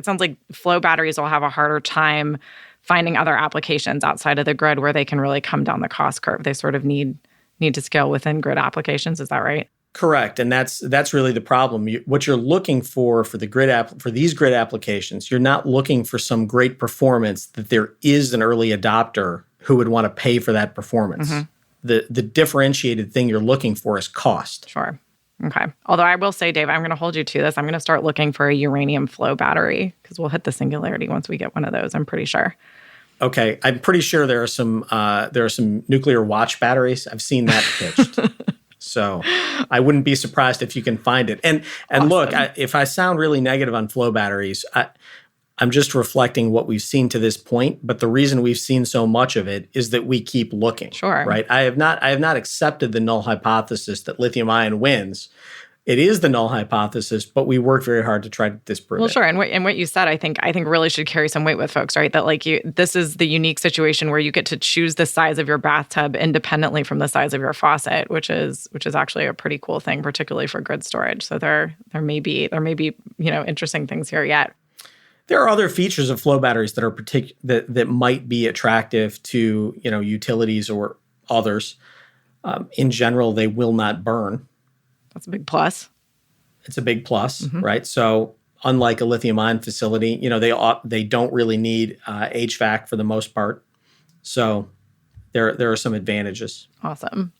Speaker 2: flow batteries will have a harder time finding other applications outside of the grid where they can really come down the cost curve. They sort of need to scale within grid applications. Is that right?
Speaker 3: Correct, and that's really the problem. What you're looking for the grid for these grid applications, you're not looking for some great performance that there is an early adopter who would want to pay for that performance. Mm-hmm. The differentiated thing you're looking for is cost.
Speaker 2: Sure. Okay. Although I will say, Dave, I'm going to hold you to this. I'm going to start looking for a uranium flow battery because we'll hit the singularity once we get one of those. I'm pretty sure. Okay.
Speaker 3: I'm pretty sure there are some nuclear watch batteries. I've seen that pitched. So I wouldn't be surprised if you can find it. And awesome. Look, if I sound really negative on flow batteries, I'm just reflecting what we've seen to this point. But the reason we've seen so much of it is that we keep looking.
Speaker 2: Sure.
Speaker 3: Right. I have not accepted the null hypothesis that lithium ion wins. It is the null hypothesis, but we work very hard to try to disprove it.
Speaker 2: Well, sure. And what you said, I think really should carry some weight with folks, right? That this is the unique situation where you get to choose the size of your bathtub independently from the size of your faucet, which is actually a pretty cool thing, particularly for grid storage. So there may be interesting things here yet.
Speaker 3: There are other features of flow batteries that are that might be attractive to utilities or others. In general, they will not burn.
Speaker 2: That's a big plus.
Speaker 3: It's a big plus, mm-hmm. right? So unlike a lithium-ion facility, they don't really need HVAC for the most part. So there are some advantages.
Speaker 2: Awesome.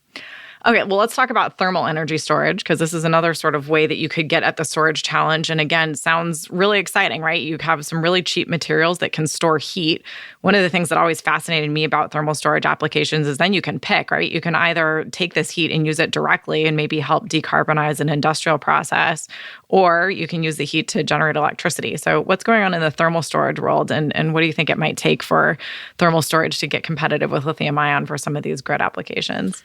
Speaker 2: Okay, well, let's talk about thermal energy storage because this is another sort of way that you could get at the storage challenge. And again, sounds really exciting, right? You have some really cheap materials that can store heat. One of the things that always fascinated me about thermal storage applications is then you can pick, right? You can either take this heat and use it directly and maybe help decarbonize an industrial process, or you can use the heat to generate electricity. So what's going on in the thermal storage world, and what do you think it might take for thermal storage to get competitive with lithium ion for some of these grid applications?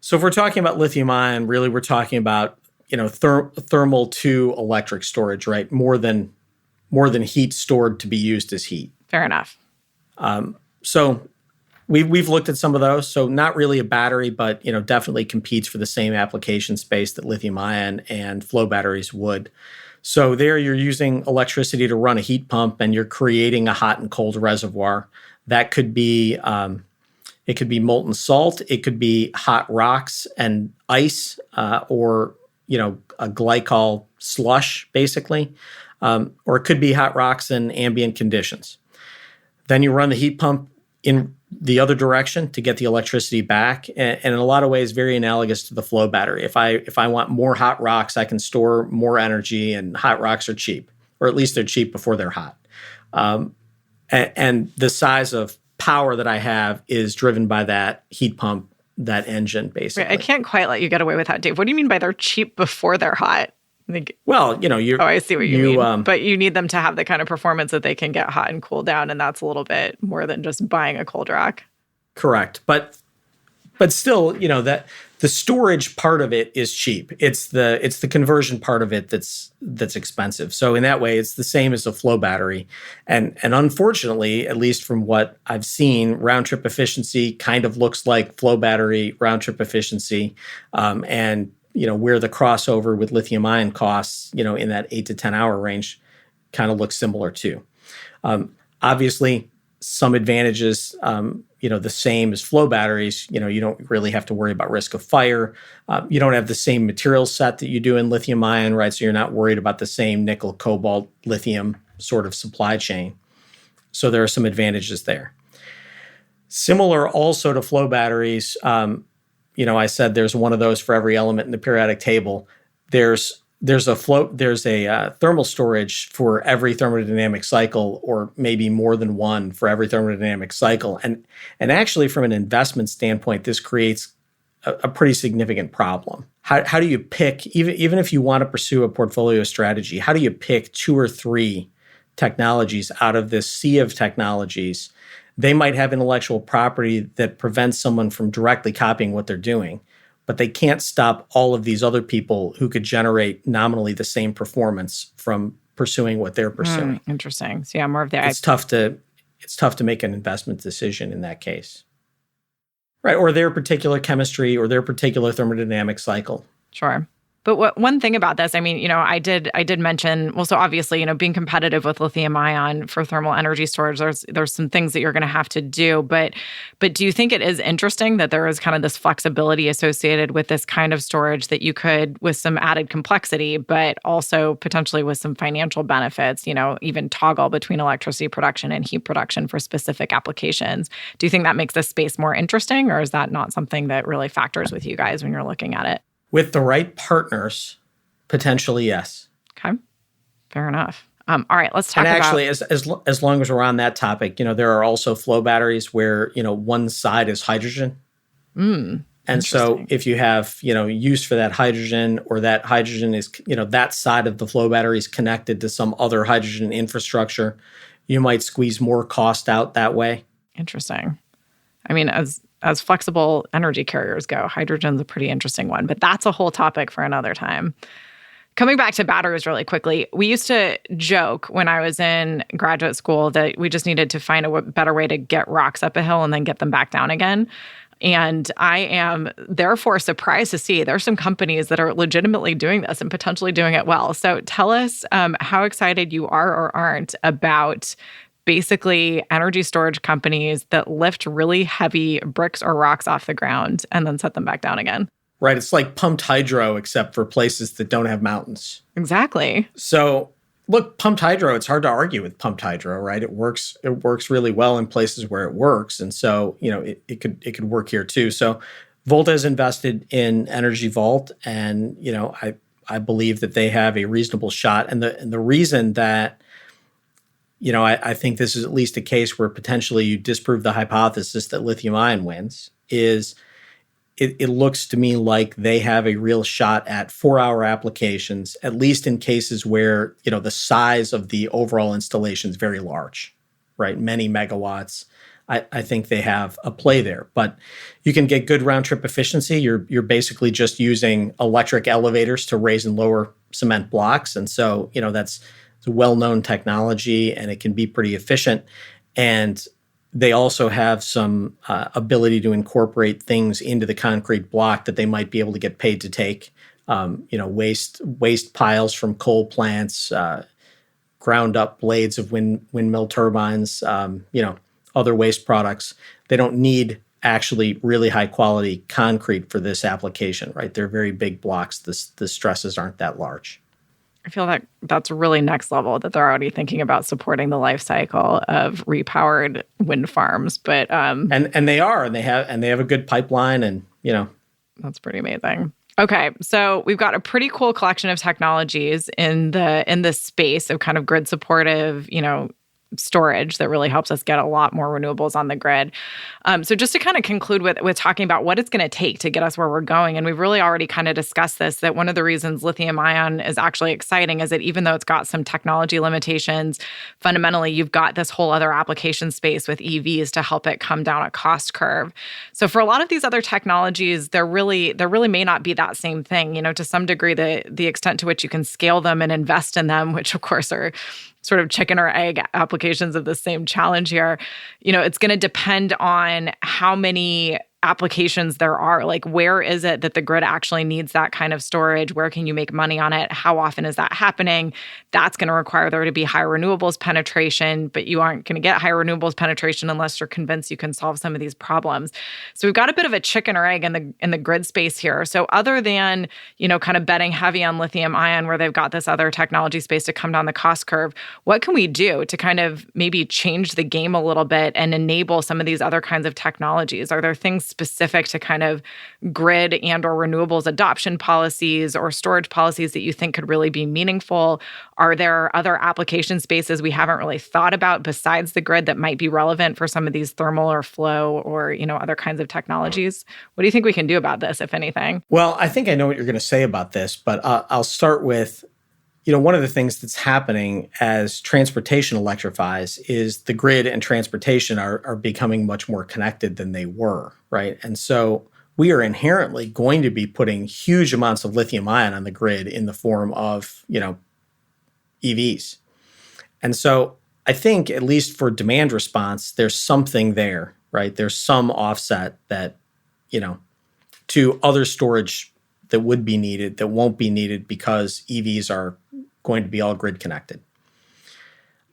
Speaker 3: So if we're talking about lithium ion, really we're talking about thermal to electric storage, right? More than heat stored to be used as heat.
Speaker 2: Fair enough.
Speaker 3: So we've looked at some of those. So not really a battery, but definitely competes for the same application space that lithium ion and flow batteries would. So there you're using electricity to run a heat pump, and you're creating a hot and cold reservoir. That could be it could be molten salt. It could be hot rocks and ice, or a glycol slush, basically, or it could be hot rocks and ambient conditions. Then you run the heat pump in the other direction to get the electricity back, and in a lot of ways, very analogous to the flow battery. If I want more hot rocks, I can store more energy, and hot rocks are cheap, or at least they're cheap before they're hot. And the size of power that I have is driven by that heat pump, that engine, basically.
Speaker 2: Wait, I can't quite let you get away with that, Dave. What do you mean by they're cheap before they're hot? I think,
Speaker 3: Well, you.
Speaker 2: oh, I see what you mean. But you need them to have the kind of performance that they can get hot and cool down, and that's a little bit more than just buying a cold rack.
Speaker 3: Correct. But still, that the storage part of it is cheap. It's the conversion part of it that's expensive. So in that way, it's the same as a flow battery. And unfortunately, at least from what I've seen, round trip efficiency kind of looks like flow battery round trip efficiency. And where the crossover with lithium ion costs, in that 8 to 10 hour range kind of looks similar too. Obviously, some advantages, the same as flow batteries. You don't really have to worry about risk of fire. You don't have the same material set that you do in lithium ion, right? So you're not worried about the same nickel, cobalt, lithium sort of supply chain. So there are some advantages there. Similar also to flow batteries, I said there's one of those for every element in the periodic table. There's a thermal storage for every thermodynamic cycle, or maybe more than one for every thermodynamic cycle. And actually, from an investment standpoint, this creates a pretty significant problem. How do you pick, even if you want to pursue a portfolio strategy, how do you pick 2 or 3 technologies out of this sea of technologies? They might have intellectual property that prevents someone from directly copying what they're doing, but they can't stop all of these other people who could generate nominally the same performance from pursuing what they're pursuing.
Speaker 2: Interesting. So yeah, more of the...
Speaker 3: It's tough to make an investment decision in that case. Right, or their particular chemistry or their particular thermodynamic cycle.
Speaker 2: Sure. But one thing about this, I did mention, well, so obviously, being competitive with lithium ion for thermal energy storage, there's some things that you're going to have to do. But do you think it is interesting that there is kind of this flexibility associated with this kind of storage that you could, with some added complexity, but also potentially with some financial benefits, even toggle between electricity production and heat production for specific applications? Do you think that makes this space more interesting, or is that not something that really factors with you guys when you're looking at it?
Speaker 3: With the right partners, potentially, yes.
Speaker 2: Okay, fair enough. All right, let's talk
Speaker 3: about...
Speaker 2: And
Speaker 3: actually, as long as we're on that topic, there are also flow batteries where, one side is hydrogen. And so if you have, use for that hydrogen, or that hydrogen is, that side of the flow battery is connected to some other hydrogen infrastructure, you might squeeze more cost out that way.
Speaker 2: Interesting. As flexible energy carriers go, hydrogen's a pretty interesting one, but that's a whole topic for another time. Coming back to batteries really quickly, we used to joke when I was in graduate school that we just needed to find a better way to get rocks up a hill and then get them back down again. And I am therefore surprised to see there's some companies that are legitimately doing this and potentially doing it well. So tell us how excited you are or aren't about basically energy storage companies that lift really heavy bricks or rocks off the ground and then set them back down again.
Speaker 3: Right. It's like pumped hydro, except for places that don't have mountains.
Speaker 2: Exactly.
Speaker 3: So look, pumped hydro, it's hard to argue with pumped hydro, right? It works really well in places where it works. And so, it could work here too. So Volta has invested in Energy Vault, and, I believe that they have a reasonable shot. And the reason that, I think this is at least a case where potentially you disprove the hypothesis that lithium ion wins is it looks to me like they have a real shot at 4-hour applications, at least in cases where, the size of the overall installation is very large, right? Many megawatts. I think they have a play there, but you can get good round trip efficiency. You're basically just using electric elevators to raise and lower cement blocks. And so, that's a well-known technology, and it can be pretty efficient. And they also have some ability to incorporate things into the concrete block that they might be able to get paid to take. Waste piles from coal plants, ground up blades of windmill turbines, other waste products. They don't need actually really high quality concrete for this application, right? They're very big blocks. The stresses aren't that large.
Speaker 2: I feel like that's really next level, that they're already thinking about supporting the life cycle of repowered wind farms. But
Speaker 3: and they are, and they have a good pipeline, and
Speaker 2: that's pretty amazing. Okay, so we've got a pretty cool collection of technologies in the space of kind of grid supportive, storage that really helps us get a lot more renewables on the grid. So just to kind of conclude with talking about what it's going to take to get us where we're going, and we've really already kind of discussed this, that one of the reasons lithium ion is actually exciting is that even though it's got some technology limitations, fundamentally you've got this whole other application space with EVs to help it come down a cost curve. So for a lot of these other technologies, there really may not be that same thing. To some degree, the extent to which you can scale them and invest in them, which of course are sort of chicken or egg applications of the same challenge here, it's going to depend on how many applications there are. Like, where is it that the grid actually needs that kind of storage? Where can you make money on it? How often is that happening? That's going to require there to be high renewables penetration, but you aren't going to get high renewables penetration unless you're convinced you can solve some of these problems. So we've got a bit of a chicken or egg in the grid space here. So other than, kind of betting heavy on lithium ion where they've got this other technology space to come down the cost curve, what can we do to kind of maybe change the game a little bit and enable some of these other kinds of technologies? Are there things specific to kind of grid and or renewables adoption policies or storage policies that you think could really be meaningful? Are there other application spaces we haven't really thought about besides the grid that might be relevant for some of these thermal or flow or, other kinds of technologies? What do you think we can do about this, if anything?
Speaker 3: Well, I think I know what you're going to say about this, but I'll start with, one of the things that's happening as transportation electrifies is the grid and transportation are becoming much more connected than they were, right? And so we are inherently going to be putting huge amounts of lithium ion on the grid in the form of, EVs. And so I think, at least for demand response, there's something there, right? There's some offset that, to other storage that would be needed, that won't be needed because EVs are going to be all grid connected.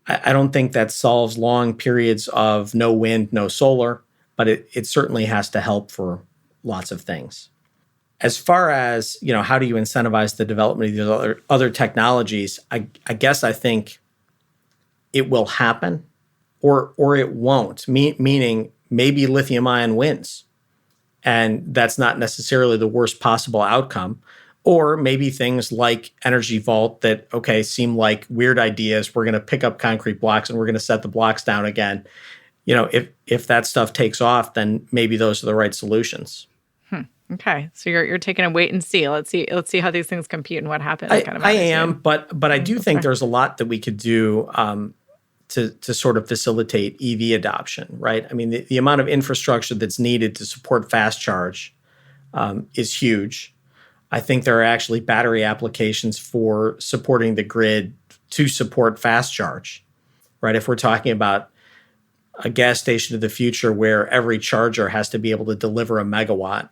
Speaker 3: I don't think that solves long periods of no wind, no solar, but it certainly has to help for lots of things. As far as, how do you incentivize the development of these other technologies, I guess I think it will happen or it won't, meaning maybe lithium ion wins. And that's not necessarily the worst possible outcome. Or maybe things like Energy Vault that, seem like weird ideas. We're going to pick up concrete blocks and we're going to set the blocks down again. If that stuff takes off, then maybe those are the right solutions.
Speaker 2: Okay, so you're taking a wait and see. Let's see how these things compete and what happens.
Speaker 3: I am, but I do think there's a lot that we could do to sort of facilitate EV adoption, right? I mean, the amount of infrastructure that's needed to support fast charge is huge. I think there are actually battery applications for supporting the grid to support fast charge, right? If we're talking about a gas station of the future where every charger has to be able to deliver a megawatt,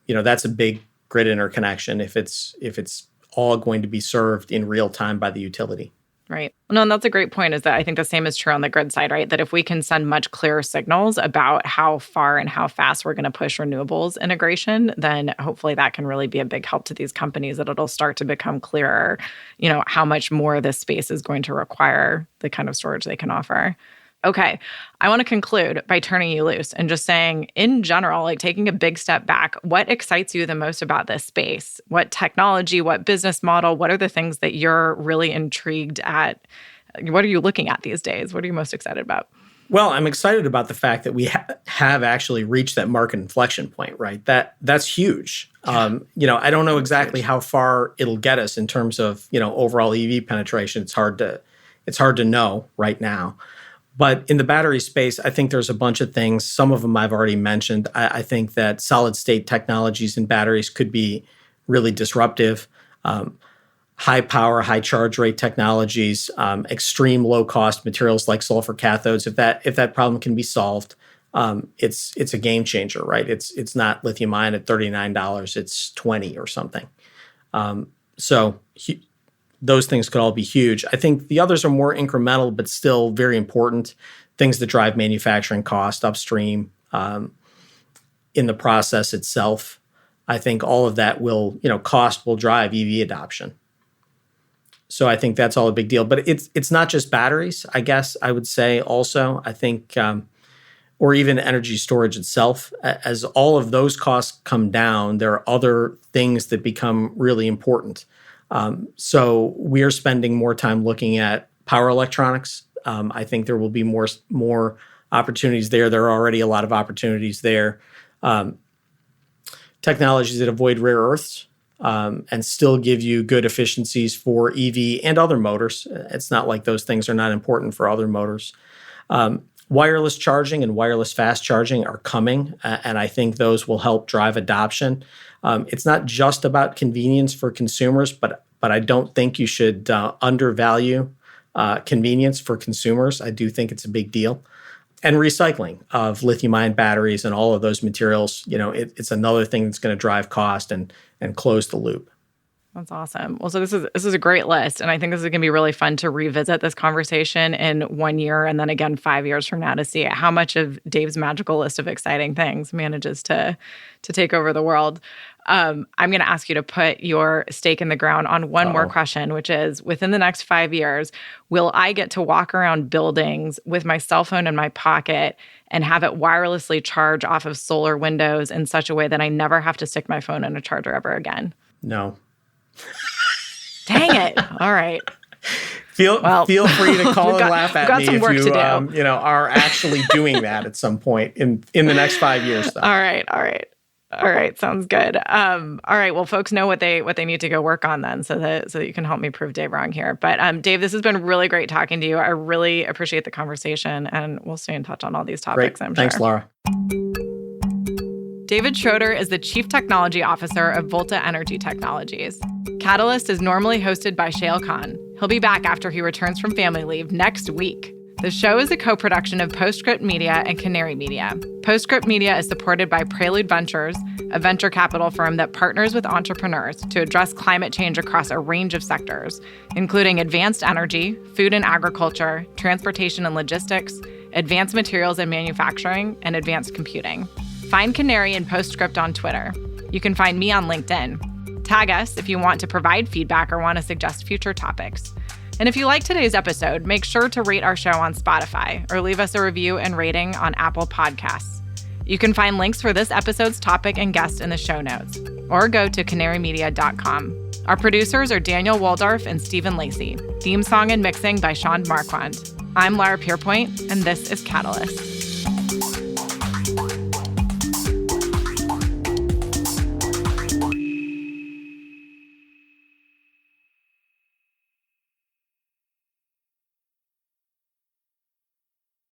Speaker 3: that's a big grid interconnection if it's all going to be served in real time by the utility.
Speaker 2: Right. No, and that's a great point, is that I think the same is true on the grid side, right? That if we can send much clearer signals about how far and how fast we're going to push renewables integration, then hopefully that can really be a big help to these companies, that it'll start to become clearer, how much more this space is going to require the kind of storage they can offer. Okay, I want to conclude by turning you loose and just saying, in general, like taking a big step back, what excites you the most about this space? What technology, what business model, what are the things that you're really intrigued at? What are you looking at these days? What are you most excited about?
Speaker 3: Well, I'm excited about the fact that we have actually reached that market inflection point, right? That's huge. I don't know exactly how far it'll get us in terms of, overall EV penetration. It's hard to know right now. But in the battery space, I think there's a bunch of things. Some of them I've already mentioned. I think that solid state technologies in batteries could be really disruptive. High power, high charge rate technologies, extreme low cost materials like sulfur cathodes. If that problem can be solved, it's a game changer, right? It's not lithium ion at $39; it's $20 or something. Those things could all be huge. I think the others are more incremental, but still very important. Things that drive manufacturing cost upstream in the process itself. I think all of that cost will drive EV adoption. So I think that's all a big deal. But it's not just batteries, I guess I would say also. I think, or even energy storage itself. As all of those costs come down, there are other things that become really important. So we are spending more time looking at power electronics I think there will be more opportunities there. There are already a lot of opportunities there. Technologies that avoid rare earths and still give you good efficiencies for EV and other motors. It's not like those things are not important for other motors. Wireless charging and wireless fast charging are coming, and I think those will help drive adoption. It's not just about convenience for consumers, but I don't think you should undervalue convenience for consumers. I do think it's a big deal. And recycling of lithium-ion batteries and all of those materials, it's another thing that's going to drive cost and close the loop.
Speaker 2: That's awesome. Well, so this is a great list, and I think this is going to be really fun to revisit this conversation in 1 year and then again 5 years from now to see how much of Dave's magical list of exciting things manages to take over the world. I'm going to ask you to put your stake in the ground on one more question, which is, within the next 5 years, will I get to walk around buildings with my cell phone in my pocket and have it wirelessly charge off of solar windows in such a way that I never have to stick my phone in a charger ever again?
Speaker 3: No.
Speaker 2: Dang it. All right.
Speaker 3: Feel free to call and laugh at me if you are actually doing that at some point in the next 5 years. Though.
Speaker 2: All right. Sounds good. All right. Well, folks know what they need to go work on then, so that you can help me prove Dave wrong here. But Dave, this has been really great talking to you. I really appreciate the conversation, and we'll stay in touch on all these topics.
Speaker 3: Great.
Speaker 2: I'm
Speaker 3: Thanks,
Speaker 2: sure.
Speaker 3: Laura.
Speaker 2: David Schroeder is the Chief Technology Officer of Volta Energy Technologies. Catalyst is normally hosted by Shayle Khan. He'll be back after he returns from family leave next week. The show is a co-production of Postscript Media and Canary Media. Postscript Media is supported by Prelude Ventures, a venture capital firm that partners with entrepreneurs to address climate change across a range of sectors, including advanced energy, food and agriculture, transportation and logistics, advanced materials and manufacturing, and advanced computing. Find Canary and Postscript on Twitter. You can find me on LinkedIn. Tag us if you want to provide feedback or want to suggest future topics. And if you like today's episode, make sure to rate our show on Spotify or leave us a review and rating on Apple Podcasts. You can find links for this episode's topic and guest in the show notes, or go to canarymedia.com. Our producers are Daniel Waldorf and Stephen Lacey. Theme song and mixing by Sean Marquand. I'm Laura Pierpoint, and this is Catalyst.